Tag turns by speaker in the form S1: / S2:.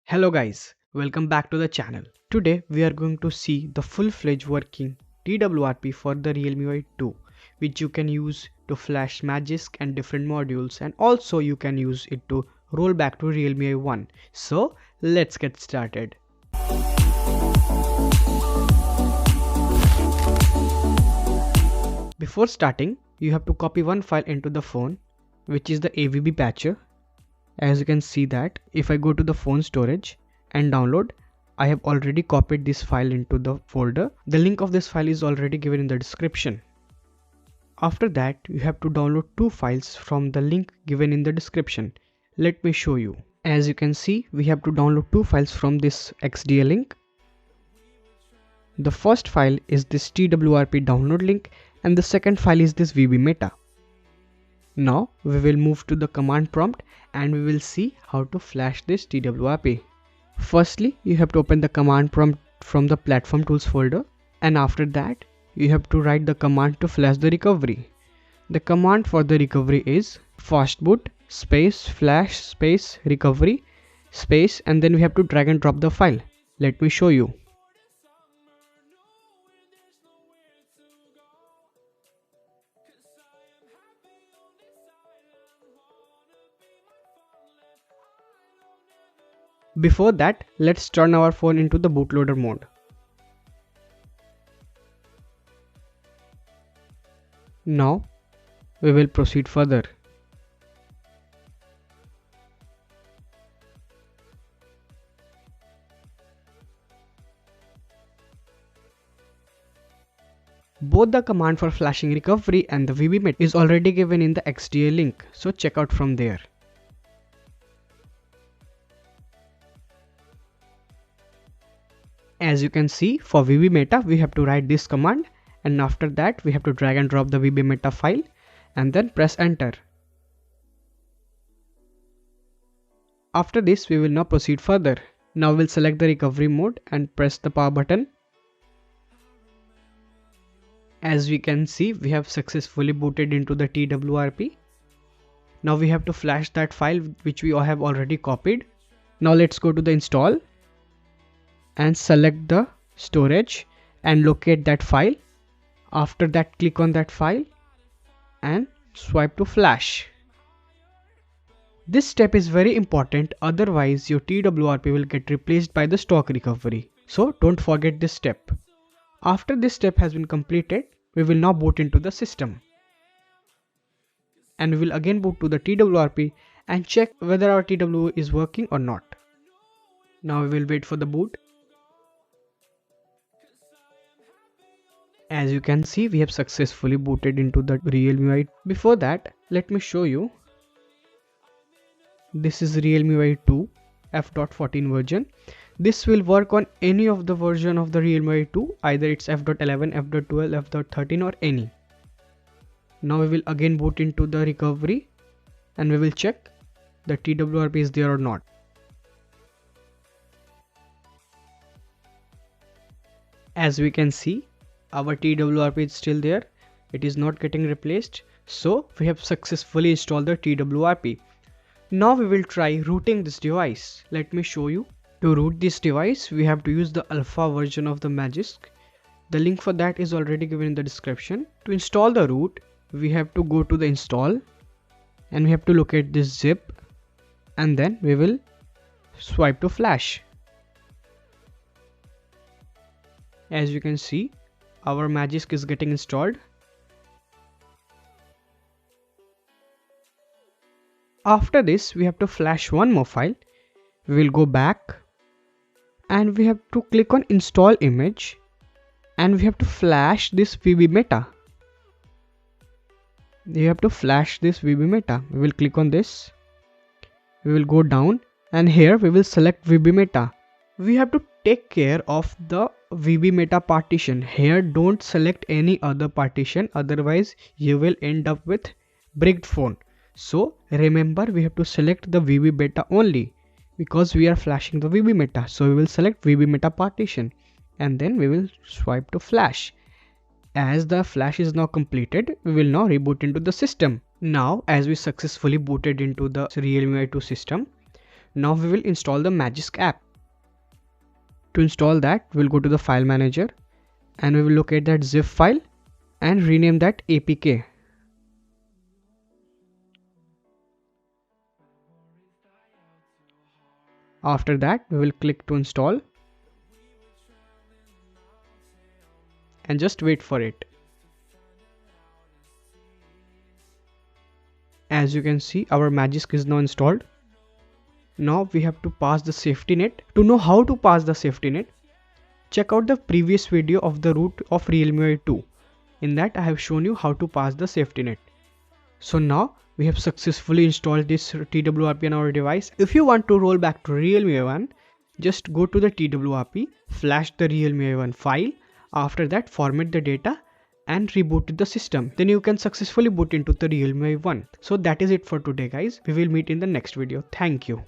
S1: Hello guys, welcome back to the channel. Today we are going to see the full-fledged working TWRP for the Realme X2, which you can use to flash Magisk and different modules, and also you can use it to roll back to Realme X1. So let's get started. Before starting, you have to copy one file into the phone, which is the AVB patcher. As you can see that if I go to the phone storage and download, I have already copied this file into the folder. The link of this file is already given in the description. After that, you have to download two files from the link given in the description. Let me show you. As you can see, we have to download two files from this XDA link. The first file is this TWRP download link and the second file is this VB Meta. Now we will move to the command prompt and we will see how to flash this TWRP. Firstly, you have to open the command prompt from the platform tools folder, and after that you have to write the command to flash the recovery. The command for the recovery is fastboot space flash space recovery space, and then we have to drag and drop the file. Let me show you. Before that, let's turn our phone into the bootloader mode. Now we will proceed further. Both the command for flashing recovery and the VB Meta is already given in the XDA link, so check out from there. As you can see, for VB Meta we have to write this command, and after that we have to drag and drop the VB Meta file and then press enter. After this we will now proceed further. Now we'll select the recovery mode and press the power button. As we can see, we have successfully booted into the TWRP. Now we have to flash that file which we have already copied. Now let's go to the install and select the storage and locate that file. After that, click on that file and swipe to flash. This step is very important, otherwise your TWRP will get replaced by the stock recovery. So don't forget this step. After this step has been completed, we will now boot into the system. And we will again boot to the TWRP and check whether our TWRP is working or not. Now we will wait for the boot. As you can see, we have successfully booted into the Realme X2. Before that, let me show you. This is Realme X2 F.14 version. This will work on any of the version of the Realme X2, either it's F.11, F.12, F.13 or any. Now we will again boot into the recovery and we will check the TWRP is there or not. As we can see, our TWRP is still there. It is not getting replaced. So we have successfully installed the TWRP. Now we will try rooting this device. Let me show you. To root this device, we have to use the alpha version of the Magisk. The link for that is already given in the description. To install the root, we have to go to the install and we have to locate this zip, and then we will swipe to flash. As you can see, our Magisk is getting installed. After this, we have to flash one more file. We will go back and we have to click on install image and we have to flash this VB Meta. You have to flash this VB Meta. We will click on this. We will go down and here we will select VB Meta. We have to take care of the VB Meta partition. Here don't select any other partition, otherwise you will end up with bricked phone. So remember, we have to select the VB Meta only because we are flashing the VB Meta. So we will select VB Meta partition and then we will swipe to flash. As the flash is now completed, we will now reboot into the system. Now as we successfully booted into the Realme X2 system, Now we will install the Magisk app. To install that, we'll go to the file manager and we will locate that zip file and rename that APK. After that, we will click to install and just wait for it. As you can see, our Magisk is now installed. Now we have to pass the safety net. To know how to pass the safety net, check out the previous video of the root of Realme X2. In that I have shown you how to pass the safety net. So now we have successfully installed this TWRP on our device. If you want to roll back to Realme X1, just go to the TWRP, flash the Realme X1 file. After that, format the data and reboot the system. Then you can successfully boot into the Realme X1. So that is it for today, guys. We will meet in the next video. Thank you.